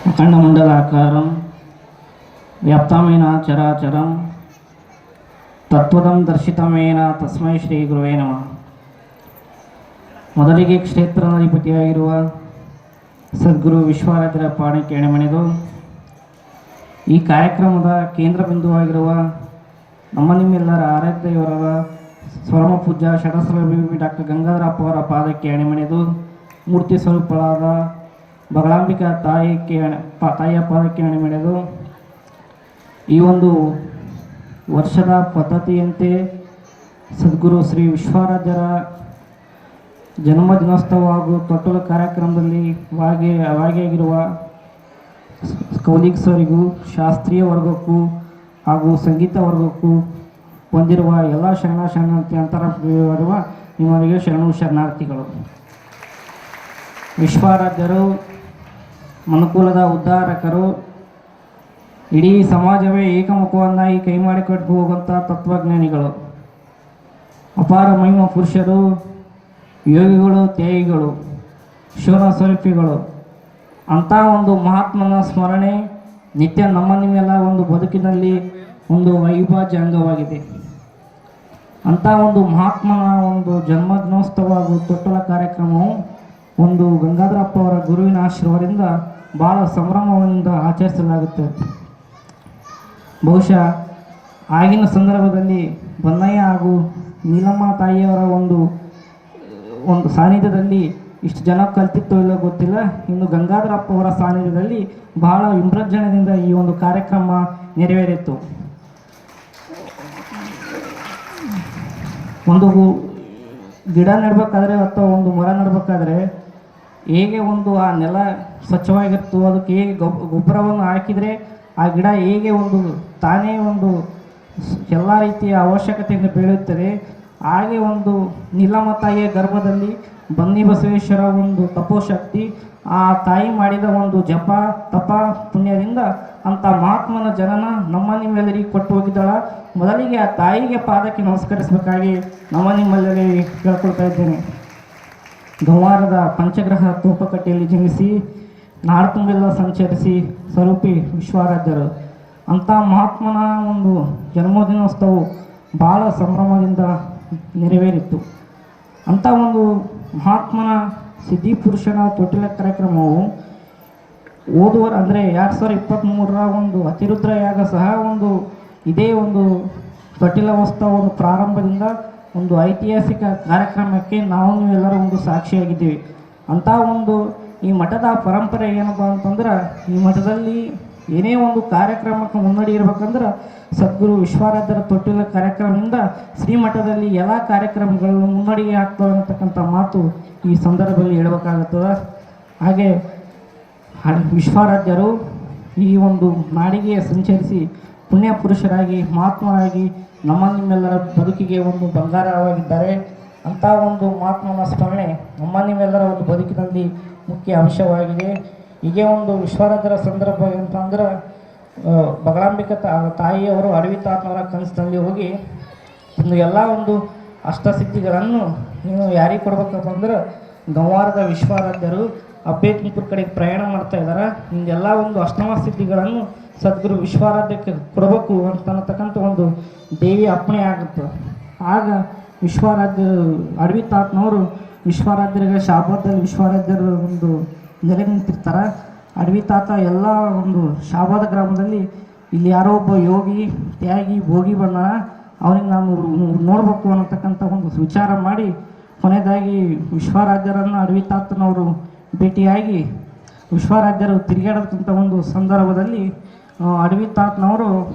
अखंडमंडलाकारं व्याप्तमेन चराचरं तत्वदं दर्शितमेन तस्मै ಶ್ರೀ ಗುರುವೇ ನಮಃ. ಮೊದಲಿಗೆ ಕ್ಷೇತ್ರಾಧಿಪತಿಯಾಗಿರುವ ಸದ್ಗುರು ವಿಶ್ವಾರಾಧ್ಯರ ಪಾದಕ್ಕೆ ಎಣೆಮಣಿದು ಈ ಕಾರ್ಯಕ್ರಮದ ಕೇಂದ್ರ ಬಿಂದುವಾಗಿರುವ ನಮ್ಮ ನಿಮ್ಮೆಲ್ಲರ ಆರಾಧ್ಯಯವರ ಸ್ವರಮ ಪೂಜ್ಯ ಷಡಸರವಿ ಡಾಕ್ಟರ್ ಗಂಗಾಧರಪ್ಪ ಅವರ ಪಾದಕ್ಕೆ ಎಣೆಮಣಿದು ಮೂರ್ತಿ ಸ್ವರೂಪಳಾದ ಬಗಳಾಂಬಿಕಾ ತಾಯಿಯ ಪಾದಕ್ಕೆ ಎಣೆಮಣಿದು ಈ ಒಂದು ವರ್ಷದ ಪದ್ಧತಿಯಂತೆ ಸದ್ಗುರು ಶ್ರೀ ವಿಶ್ವಾರಾಧ್ಯರ ಜನ್ಮದಿನೋತ್ಸವ ಹಾಗೂ ತೊಟ್ಟಲು ಕಾರ್ಯಕ್ರಮದಲ್ಲಿ ಭಾಗಿಯಾಗಿರುವ ಕೌಲಿಕ್ ಸರಿಗೂ ಶಾಸ್ತ್ರೀಯ ವರ್ಗಕ್ಕೂ ಹಾಗೂ ಸಂಗೀತ ವರ್ಗಕ್ಕೂ ಹೊಂದಿರುವ ಎಲ್ಲ ಶರಣಾರ್ಥಿ ಅಂತರವಿರುವ ನಿಮ್ಮವರಿಗೆ ಶರಣಾರ್ಥಿಗಳು. ವಿಶ್ವಾರಾಧ್ಯರು ಮನುಕುಲದ ಉದ್ಧಾರಕರು, ಇಡೀ ಸಮಾಜವೇ ಏಕಮುಖವನ್ನಾಗಿ ಕೈ ಮಾಡಿಕೊಟ್ಟು ಹೋಗುವಂಥ ತತ್ವಜ್ಞಾನಿಗಳು, ಅಪಾರ ಮಹಿಮ ಪುರುಷರು, ಯೋಗಿಗಳು, ತ್ಯಾಗಿಗಳು, ಶಿವನ ಸ್ವರೂಪಿಗಳು. ಅಂಥ ಒಂದು ಮಹಾತ್ಮನ ಸ್ಮರಣೆ ನಿತ್ಯ ನಮ್ಮ ನಿಮ್ಮೆಲ್ಲ ಒಂದು ಬದುಕಿನಲ್ಲಿ ಒಂದು ಅವಿಭಾಜ್ಯ ಅಂಗವಾಗಿದೆ. ಅಂಥ ಒಂದು ಮಹಾತ್ಮನ ಒಂದು ಜನ್ಮದಿನೋತ್ಸವ ಹಾಗೂ ತೊಟ್ಟಲ ಕಾರ್ಯಕ್ರಮವು ಒಂದು ಗಂಗಾಧರಪ್ಪ ಅವರ ಗುರುವಿನ ಆಶೀರ್ವಾದದಿಂದ ಭಾಳ ಸಂಭ್ರಮದಿಂದ ಆಚರಿಸಲಾಗುತ್ತದೆ. ಬಹುಶಃ ಆಗಿನ ಸಂದರ್ಭದಲ್ಲಿ ಬನ್ನಯ್ಯ ಹಾಗೂ ನೀಲಮ್ಮ ತಾಯಿಯವರ ಒಂದು ಸಾನ್ನಿಧ್ಯದಲ್ಲಿ ಇಷ್ಟು ಜನ ಕಲ್ತಿತ್ತೋ ಇಲ್ಲೋ ಗೊತ್ತಿಲ್ಲ. ಇನ್ನು ಗಂಗಾಧರಪ್ಪ ಅವರ ಸಾನ್ನಿಧ್ಯದಲ್ಲಿ ಬಹಳ ವಿಮೃಜನದಿಂದ ಈ ಒಂದು ಕಾರ್ಯಕ್ರಮ ನೆರವೇರಿತ್ತು. ಒಂದು ಗಿಡ ನೆಡಬೇಕಾದ್ರೆ ಅಥವಾ ಒಂದು ಮರ ನೆಡಬೇಕಾದ್ರೆ ಹೇಗೆ ಒಂದು ಆ ನೆಲ ಸ್ವಚ್ಛವಾಗಿರ್ತೋ ಅದಕ್ಕೆ ಹೇಗೆ ಗೊಬ್ಬರವನ್ನು ಹಾಕಿದರೆ ಆ ಗಿಡ ಹೇಗೆ ಒಂದು ತಾನೇ ಒಂದು ಎಲ್ಲ ರೀತಿಯ ಅವಶ್ಯಕತೆಯಿಂದ ಬೆಳೆಯುತ್ತದೆ, ಹಾಗೆ ಒಂದು ನೀಲಮ್ಮ ತಾಯಿಯ ಗರ್ಭದಲ್ಲಿ ಬನ್ನಿ ಬಸವೇಶ್ವರ ಒಂದು ತಪೋಶಕ್ತಿ, ಆ ತಾಯಿ ಮಾಡಿದ ಒಂದು ಜಪ ತಪ ಪುಣ್ಯದಿಂದ ಅಂಥ ಮಹಾತ್ಮನ ಜನನ ನಮ್ಮ ನಿಮ್ಮೆಲ್ಲರಿಗೆ ಕೊಟ್ಟು ಹೋಗಿದ್ದಾಳ. ಮೊದಲಿಗೆ ಆ ತಾಯಿಗೆ ಪಾದಕ್ಕೆ ನಮಸ್ಕರಿಸಬೇಕಾಗಿ ನಮ್ಮ ನಿಮ್ಮೆಲ್ಲರಿಗೆ ಕೇಳ್ಕೊಳ್ತಾ ಇದ್ದೇನೆ. ಗಂವಾರದ ಪಂಚಗ್ರಹ ತೋಪಕಟ್ಟೆಯಲ್ಲಿ ಜನಿಸಿ ನಾಡು ತುಂಬೆಲ್ಲ ಸಂಚರಿಸಿ ಸ್ವರೂಪಿ ವಿಶ್ವಾರಾಧ್ಯರು. ಅಂಥ ಮಹಾತ್ಮನ ಒಂದು ಜನ್ಮದಿನೋತ್ಸವವು ಭಾಳ ಸಂಭ್ರಮದಿಂದ ನೆರವೇರಿತ್ತು. ಅಂಥ ಒಂದು ಮಹಾತ್ಮನ ಸಿದ್ಧಿಪುರುಷನ ತೊಟ್ಟಿಲ ಕಾರ್ಯಕ್ರಮವು ಅಂದರೆ 2023ರ ಒಂದು ಅತಿರುದ್ರ ಯಾಗ ಸಹ ಒಂದು ಇದೇ ಒಂದು ತೊಟ್ಟಿಲ ಉತ್ಸವ ಒಂದು ಪ್ರಾರಂಭದಿಂದ ಒಂದು ಐತಿಹಾಸಿಕ ಕಾರ್ಯಕ್ರಮಕ್ಕೆ ನಾವು ನೀವೆಲ್ಲರೂ ಒಂದು ಸಾಕ್ಷಿಯಾಗಿದ್ದೀವಿ. ಅಂಥ ಒಂದು ಈ ಮಠದ ಪರಂಪರೆ ಏನಪ್ಪ ಅಂತಂದ್ರೆ, ಈ ಮಠದಲ್ಲಿ ಏನೇ ಒಂದು ಕಾರ್ಯಕ್ರಮಕ್ಕೆ ಮುನ್ನಡಿ ಇರ್ಬೇಕಂದ್ರೆ ಸದ್ಗುರು ವಿಶ್ವಾರಾಧ್ಯರ ತೊಟ್ಟಿಲ ಕಾರ್ಯಕ್ರಮದಿಂದ ಶ್ರೀಮಠದಲ್ಲಿ ಎಲ್ಲ ಕಾರ್ಯಕ್ರಮಗಳನ್ನು ಮುನ್ನಡೆಗೆ ಆಗ್ತವೆ ಅಂತಕ್ಕಂಥ ಮಾತು ಈ ಸಂದರ್ಭದಲ್ಲಿ ಹೇಳಬೇಕಾಗುತ್ತದೆ. ಹಾಗೆ ವಿಶ್ವಾರಾಧ್ಯರು ಈ ಒಂದು ನಾಡಿಗೆ ಸಂಚರಿಸಿ ಪುಣ್ಯ ಪುರುಷರಾಗಿ ಮಹಾತ್ಮರಾಗಿ ನಮ್ಮ ನಿಮ್ಮೆಲ್ಲರ ಬದುಕಿಗೆ ಒಂದು ಬಂಗಾರವಾಗಿದ್ದಾರೆ. ಅಂಥ ಒಂದು ಮಹಾತ್ಮನ ಸ್ಮರಣೆ ನಮ್ಮ ನಿಮ್ಮೆಲ್ಲರ ಒಂದು ಬದುಕಿನಲ್ಲಿ ಮುಖ್ಯ ಅಂಶವಾಗಿದೆ. ಹೀಗೆ ಒಂದು ವಿಶ್ವಾರಾಧ್ಯರ ಸಂದರ್ಭ ಅಂತಂದ್ರೆ ಬಗಳಾಂಬಿಕಾ ತಾಯಿಯವರು ಅಡವಿ ತಾತನವರ ಕನಸಿನಲ್ಲಿ ಹೋಗಿ ಒಂದು ಎಲ್ಲ ಒಂದು ಅಷ್ಟಸಿದ್ಧಿಗಳನ್ನು ನೀವು ಯಾರಿಗೆ ಕೊಡ್ಬೇಕಪ್ಪ ಅಂದ್ರೆ ಗಂವಾರದ ವಿಶ್ವಾರಾಧ್ಯರು ಅಬ್ಬೇತ್ಮುಕುರ ಕಡೆಗೆ ಪ್ರಯಾಣ ಮಾಡ್ತಾ ಇದ್ದಾರೆ, ನಿಮಗೆಲ್ಲ ಒಂದು ಅಷ್ಟಮ ಸಿದ್ಧಿಗಳನ್ನು ಸದ್ಗುರು ವಿಶ್ವಾರಾಧ್ಯಕ್ಕೆ ಕೊಡಬೇಕು ಅಂತಕ್ಕಂಥ ಒಂದು ದೇವಿ ಅಪ್ಪಣೆ ಆಗುತ್ತೆ. ಆಗ ವಿಶ್ವಾರಾಧ್ಯ ಅಡವಿ ತಾತನವರು ವಿಶ್ವಾರಾಧ್ಯರಿಗೆ ಶಾಬಾದಲ್ಲಿ ವಿಶ್ವಾರಾಧ್ಯರು ಒಂದು ನೆಲೆ ನಿಂತಿರ್ತಾರೆ. ಅಡವಿ ತಾತ ಎಲ್ಲ ಒಂದು ಶಾಬಾದ ಗ್ರಾಮದಲ್ಲಿ ಇಲ್ಲಿ ಯಾರೋ ಒಬ್ಬ ಯೋಗಿ ತ್ಯಾಗಿ ಭೋಗಿ ಬಂದಾನ, ಅವನಿಗೆ ನಾನು ನೋಡ್ಬೇಕು ಅನ್ನತಕ್ಕಂಥ ಒಂದು ವಿಚಾರ ಮಾಡಿ ಕೊನೆಯದಾಗಿ ವಿಶ್ವಾರಾಧ್ಯರನ್ನು ಅಡವಿ ತಾತನವರು ಭೇಟಿಯಾಗಿ ವಿಶ್ವಾರಾಧ್ಯರು ತಿರುಗಾಡತಕ್ಕಂಥ ಒಂದು ಸಂದರ್ಭದಲ್ಲಿ ಅಡವಿ ತಾತನವರು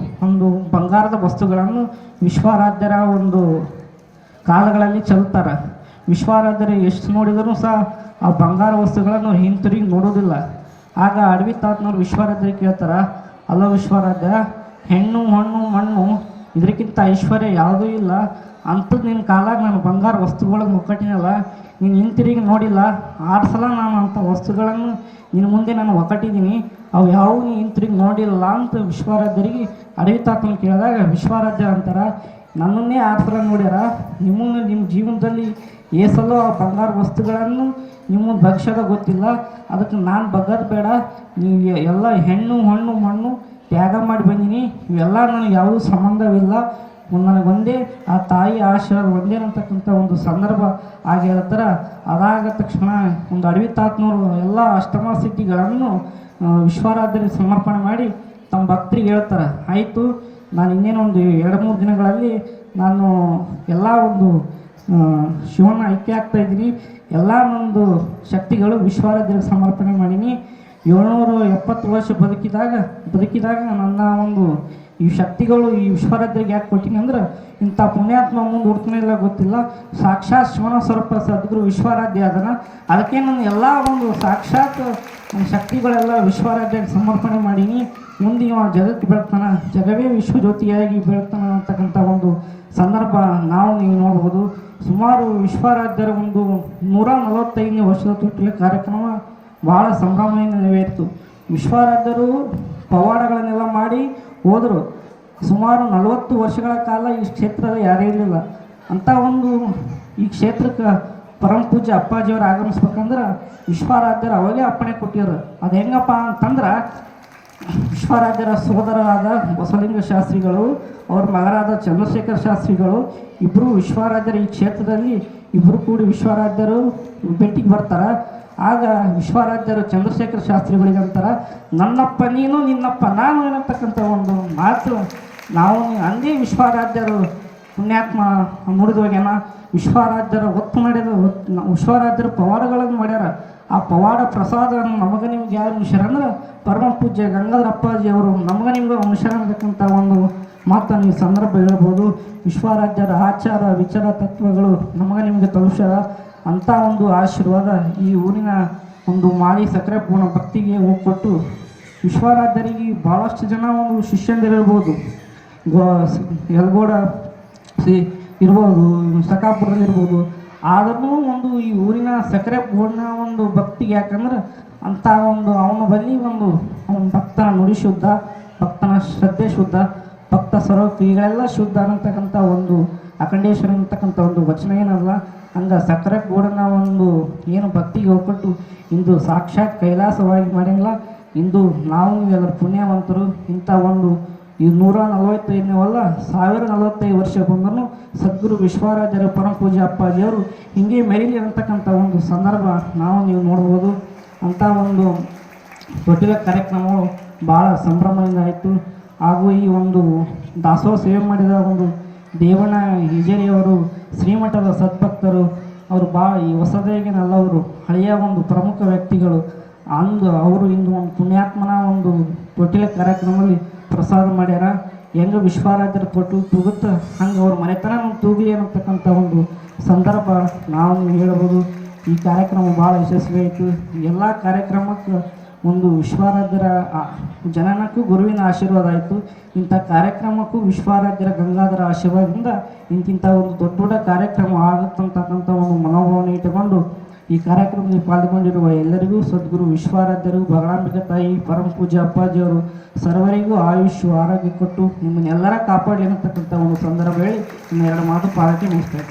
ಒಂದು ಬಂಗಾರದ ವಸ್ತುಗಳನ್ನು ವಿಶ್ವಾರಾಧ್ಯರ ಒಂದು ಕಾಲಗಳಲ್ಲಿ ಚೆಲ್ತಾರೆ. ವಿಶ್ವಾರಾಧ್ಯರು ಎಷ್ಟು ನೋಡಿದರೂ ಸಹ ಆ ಬಂಗಾರ ವಸ್ತುಗಳನ್ನು ಹಿಂತಿರುಗಿ ನೋಡೋದಿಲ್ಲ. ಆಗ ಅಡವಿ ತಾತನವರು ವಿಶ್ವಾರಾಧ್ಯರಿಗೆ ಕೇಳ್ತಾರೆ, ಅಲ್ಲ ವಿಶ್ವಾರಾಧ್ಯ, ಹೆಣ್ಣು ಹಣ್ಣು ಮಣ್ಣು ಇದಕ್ಕಿಂತ ಐಶ್ವರ್ಯ ಯಾವುದೂ ಇಲ್ಲ, ಅಂಥದ್ದು ನಿನ್ನ ಕಾಲಾಗ ನಾನು ಬಂಗಾರ ವಸ್ತುಗಳನ್ನು ಒಕ್ಕಟ್ಟಿನಲ್ಲ, ನೀನು ಹಿಂತಿರುಗಿ ನೋಡಿಲ್ಲ. 6 ಸಲ ನಾನು ಅಂಥ ವಸ್ತುಗಳನ್ನು ನಿನ್ನ ಮುಂದೆ ನಾನು ಒಕ್ಕಟ್ಟಿದ್ದೀನಿ, ಅವು ಯಾವುವು ನೀನು ಹಿಂತಿರುಗಿ ನೋಡಿಲ್ಲ ಅಂತ ವಿಶ್ವಾರಾಧ್ಯರಿಗೆ ಅಡವಿ ತಾತನ ಕೇಳಿದಾಗ ವಿಶ್ವಾರಾಧ್ಯ ಅಂತಾರೆ, ನನ್ನನ್ನೇ 6 ಸಲ ನೋಡ್ಯಾರ, ನಿಮ್ಮ ಜೀವನದಲ್ಲಿ ಏಸಲ್ಲೋ ಆ ಬಂಗಾರ ವಸ್ತುಗಳನ್ನು ನಿಮ್ಮ ಭವಿಷ್ಯದ ಗೊತ್ತಿಲ್ಲ, ಅದಕ್ಕೆ ನಾನು ಬಗ್ಗದು ಬೇಡ, ನೀವು ಎಲ್ಲ ಹೆಣ್ಣು ಹಣ್ಣು ಮಣ್ಣು ತ್ಯಾಗ ಮಾಡಿ ಬಂದೀನಿ, ಇವೆಲ್ಲ ನನಗೆ ಯಾವುದೂ ಸಂಬಂಧವಿಲ್ಲ, ನನಗೆ ಒಂದೇ ಆ ತಾಯಿ ಆಶೀರ್ವಾದ ಒಂದೇ ಅಂತಕ್ಕಂಥ ಒಂದು ಸಂದರ್ಭ ಆಗಿ ಹೇಳ್ತಾರೆ. ಅದಾದ ತಕ್ಷಣ ಒಂದು ಅಡವಿ ತಾತನವರು ಎಲ್ಲ ಅಷ್ಟಮ ಸಿದ್ಧಿಗಳನ್ನು ವಿಶ್ವಾರಾಧ್ಯರಿಗೆ ಸಮರ್ಪಣೆ ಮಾಡಿ ತಮ್ಮ ಭಕ್ತರಿಗೆ ಹೇಳ್ತಾರೆ, ಆಯಿತು ನಾನು ಇನ್ನೇನು ಒಂದು 2-3 ದಿನಗಳಲ್ಲಿ ನಾನು ಎಲ್ಲ ಒಂದು ಶಿವನ ಐಕ್ಯ ಆಗ್ತಾಯಿದ್ದೀನಿ, ಎಲ್ಲ ಒಂದು ಶಕ್ತಿಗಳು ವಿಶ್ವಾರಾಧ್ಯರಿಗೆ ಸಮರ್ಪಣೆ ಮಾಡೀನಿ. 770 ವರ್ಷ ಬದುಕಿದಾಗ ನನ್ನ ಒಂದು ಈ ಶಕ್ತಿಗಳು ಈ ವಿಶ್ವಾರಾಧ್ಯರಿಗೆ ಯಾಕೆ ಕೊಟ್ಟಿನಿ ಅಂದ್ರೆ, ಇಂಥ ಪುಣ್ಯಾತ್ಮ ಮುಂದೆ ಹುಡ್ತಾನೆ ಇಲ್ಲ ಗೊತ್ತಿಲ್ಲ, ಸಾಕ್ಷಾತ್ ಶಿವನ ಸ್ವರೂಪ ಸದ್ಗುರು ವಿಶ್ವಾರಾಧ್ಯ ಅದನ್ನು, ಅದಕ್ಕೆ ನಾನು ಎಲ್ಲ ಒಂದು ಸಾಕ್ಷಾತ್ ಶಕ್ತಿಗಳೆಲ್ಲ ವಿಶ್ವಾರಾಧ್ಯರಿಗೆ ಸಮರ್ಪಣೆ ಮಾಡೀನಿ. ಮುಂದೆ ಇವ ಜಗತ್ತು ಬೆಳಗ್ತಾನೆ, ಜಗವೇ ವಿಶ್ವಜ್ಯೋತಿಯಾಗಿ ಬೆಳಗ್ತಾನೆ ಅಂತಕ್ಕಂಥ ಒಂದು ಸಂದರ್ಭ ನೀವು ನೋಡ್ಬೋದು. ಸುಮಾರು ವಿಶ್ವಾರಾಧ್ಯರ ಒಂದು 145ನೇ ವರ್ಷದ ತೊಟ್ಟಿಲ ಕಾರ್ಯಕ್ರಮ ಭಾಳ ಸಂಭ್ರಮದಿಂದ ನೆರವೇರಿತು. ವಿಶ್ವಾರಾಧ್ಯರು ಪವಾಡಗಳನ್ನೆಲ್ಲ ಮಾಡಿ ಹೋದರು. ಸುಮಾರು 40 ವರ್ಷಗಳ ಕಾಲ ಈ ಕ್ಷೇತ್ರದ ಯಾರೇ ಇರಲಿಲ್ಲ. ಅಂಥ ಒಂದು ಈ ಕ್ಷೇತ್ರಕ್ಕೆ ಪರಮ ಪೂಜ್ಯ ಅಪ್ಪಾಜಿಯವರು ಆಗಮಿಸ್ಬೇಕಂದ್ರೆ ವಿಶ್ವಾರಾಧ್ಯರು ಅವಾಗೇ ಅಪ್ಪಣೆ ಕೊಟ್ಟಿರು. ಅದು ಹೆಂಗಪ್ಪ ಅಂತಂದ್ರೆ, ವಿಶ್ವಾರಾಧ್ಯರ ಸೋದರರಾದ ಬಸವಲಿಂಗ ಶಾಸ್ತ್ರಿಗಳು, ಅವ್ರ ಮಗರಾದ ಚಂದ್ರಶೇಖರ ಶಾಸ್ತ್ರಿಗಳು ಇಬ್ಬರು ವಿಶ್ವಾರಾಧ್ಯರು ಈ ಕ್ಷೇತ್ರದಲ್ಲಿ ಇಬ್ಬರು ಕೂಡಿ ವಿಶ್ವಾರಾಧ್ಯರು ಭೇಟಿಗೆ ಬರ್ತಾರೆ. ಆಗ ವಿಶ್ವಾರಾಧ್ಯರು ಚಂದ್ರಶೇಖರ ಶಾಸ್ತ್ರಿಗಳಿಗೆ ಅಂತಾರೆ, ನನ್ನಪ್ಪ ನೀನು, ನಿನ್ನಪ್ಪ ನಾನು ಏನಂತಕ್ಕಂಥ ಒಂದು ಮಾತು ನಾವು ಅಂದೇ ವಿಶ್ವಾರಾಧ್ಯರು ಪುಣ್ಯಾತ್ಮ ಮುಡಿದು ಹೋಗ್ಯಾನ. ವಿಶ್ವಾರಾಧ್ಯರ ಒತ್ತು ನಡೆದ ವಿಶ್ವಾರಾಧ್ಯರ ಪವಾಡಗಳನ್ನು ಮಾಡ್ಯಾರ. ಆ ಪವಾಡ ಪ್ರಸಾದವನ್ನು ನಮಗೆ ನಿಮ್ಗೆ ಯಾರು ಉಣಿಸ್ಯಾರಂದ್ರೆ ಪರಮ ಪೂಜ್ಯ ಗಂಗಾಧರ ಅಪ್ಪಾಜಿ ಅವರು ನಮಗೆ ನಿಮ್ಗೆ ಉಣಿಸ್ಯಾರತಕ್ಕಂಥ ಒಂದು ಮಾತನ್ನು ಈ ಸಂದರ್ಭ ಹೇಳ್ಬೋದು. ವಿಶ್ವಾರಾಧ್ಯರ ಆಚಾರ ವಿಚಾರ ತತ್ವಗಳು ನಮಗೆ ನಿಮಗೆ ತಲುಪ್ಸ್ಯಾರ. ಅಂಥ ಒಂದು ಆಶೀರ್ವಾದ ಈ ಊರಿನ ಒಂದು ಮಾಲಿ ಸಕ್ಕರೆ ಪೂರ್ಣ ಭಕ್ತಿಗೆ ಹೋಗ್ಕೊಟ್ಟು ವಿಶ್ವಾರಾಧ್ಯರಿಗೆ ಭಾಳಷ್ಟು ಜನ ಒಂದು ಶಿಷ್ಯಂದಿರಿರ್ಬೋದು, ಯಲಗೋಡ ಇರ್ಬೋದು, ಸಕಾಪುರದಲ್ಲಿ ಇರ್ಬೋದು. ಆದ್ರೂ ಒಂದು ಈ ಊರಿನ ಸಕ್ಕರೆ ಪೂರ್ಣ ಒಂದು ಭಕ್ತಿಗೆ, ಯಾಕಂದ್ರೆ ಅಂಥ ಒಂದು ಅವನ ಬಳಿ ಒಂದು ಅವನ ಭಕ್ತನ ನುಡಿ ಶುದ್ಧ, ಭಕ್ತನ ಶ್ರದ್ಧೆ ಶುದ್ಧ, ಭಕ್ತ ಸ್ವರೂಪ ಈಗಳೆಲ್ಲ ಶುದ್ಧ ಅನ್ನತಕ್ಕಂಥ ಒಂದು ಅಖಂಡೇಶ್ವರ ಅಂತಕ್ಕಂಥ ಒಂದು ವಚನ ಏನಲ್ಲ. ಹಂಗೆ ಸಕ್ಕರೆ ಗೂಡನ ಒಂದು ಏನು ಭಕ್ತಿಗೆ ಹೋಗ್ಕೊಟ್ಟು ಇಂದು ಸಾಕ್ಷಾತ್ ಕೈಲಾಸವಾಗಿ ಮಾಡಿಲ್ಲ. ಇಂದು ನಾವು ಎಲ್ಲರ ಪುಣ್ಯವಂತರು. ಇಂಥ ಒಂದು ಈ 145 1045 ವರ್ಷ ಬಂದರೂ ಸದ್ಗುರು ವಿಶ್ವಾರಾಧ್ಯರ ಪರಮ ಪೂಜ್ಯ ಅಪ್ಪಾಜಿಯವರು ಹಿಂಗೆ ಮೆರೀಲಿ ಅಂತಕ್ಕಂಥ ಒಂದು ಸಂದರ್ಭ ನೀವು ನೋಡ್ಬೋದು. ಅಂಥ ಒಂದು ತೊಟ್ಟಿಲ ಕಾರ್ಯಕ್ರಮಗಳು ಭಾಳ ಸಂಭ್ರಮದಿಂದ ಆಯಿತು. ಹಾಗೂ ಈ ಒಂದು ದಾಸೋಹ ಸೇವೆ ಮಾಡಿದ ಒಂದು ದೇವಣ್ಣ ಹಿಜೇರಿಯವರು ಶ್ರೀಮಠದ ಸದ್ಭಕ್ತರು, ಅವರು ಭಾಳ ಈ ಹೊಸದೇಗಿನಲ್ಲವರು ಹಳೆಯ ಒಂದು ಪ್ರಮುಖ ವ್ಯಕ್ತಿಗಳು. ಅವರು ಇಂದು ಒಂದು ಪುಣ್ಯಾತ್ಮನ ಒಂದು ತೊಟ್ಟಿಲ ಕಾರ್ಯಕ್ರಮದಲ್ಲಿ ಪ್ರಸಾದ ಮಾಡ್ಯಾರ. ಹೆಂಗೆ ವಿಶ್ವಾರಾಧ್ಯರ ತೊಟ್ಟು ತೂಗುತ್ತೆ ಹಂಗೆ ಅವ್ರ ಮನೆತನ ತೂಗಲಿ ಅನ್ನತಕ್ಕಂಥ ಒಂದು ಸಂದರ್ಭ ನಾವು ಹೇಳ್ಬೋದು. ಈ ಕಾರ್ಯಕ್ರಮ ಭಾಳ ಯಶಸ್ವಿ ಆಯಿತು. ಎಲ್ಲ ಕಾರ್ಯಕ್ರಮಕ್ಕೆ ಒಂದು ವಿಶ್ವಾರಾಧ್ಯರ ಜನನಕ್ಕೂ ಗುರುವಿನ ಆಶೀರ್ವಾದ ಆಯಿತು. ಇಂಥ ಕಾರ್ಯಕ್ರಮಕ್ಕೂ ವಿಶ್ವಾರಾಧ್ಯರ ಗಂಗಾಧರ ಆಶೀರ್ವಾದದಿಂದ ಇಂತಿಂಥ ಒಂದು ದೊಡ್ಡ ದೊಡ್ಡ ಕಾರ್ಯಕ್ರಮ ಆಗುತ್ತಂತಕ್ಕಂಥ ಒಂದು ಮನೋಭಾವನೆ ಇಟ್ಟುಕೊಂಡು ಈ ಕಾರ್ಯಕ್ರಮದಲ್ಲಿ ಪಾಲ್ಗೊಂಡಿರುವ ಎಲ್ಲರಿಗೂ ಸದ್ಗುರು ವಿಶ್ವಾರಾಧ್ಯರು, ಬಗಳಾಂಬಿಕ ತಾಯಿ, ಪರಮ ಪೂಜ್ಯ ಅಪ್ಪಾಜಿಯವರು ಸರ್ವರಿಗೂ ಆಯುಷ್ ಆರೋಗ್ಯ ಕೊಟ್ಟು ನಿಮ್ಮನ್ನೆಲ್ಲರ ಕಾಪಾಡಲಿ ಅನ್ನತಕ್ಕಂಥ ಒಂದು ಸಂದರ್ಭ ಹೇಳಿ 2 ಮಾತು ಪಾಲಕ್ಕೆ ಮುಗಿಸ್ತಾರೆ.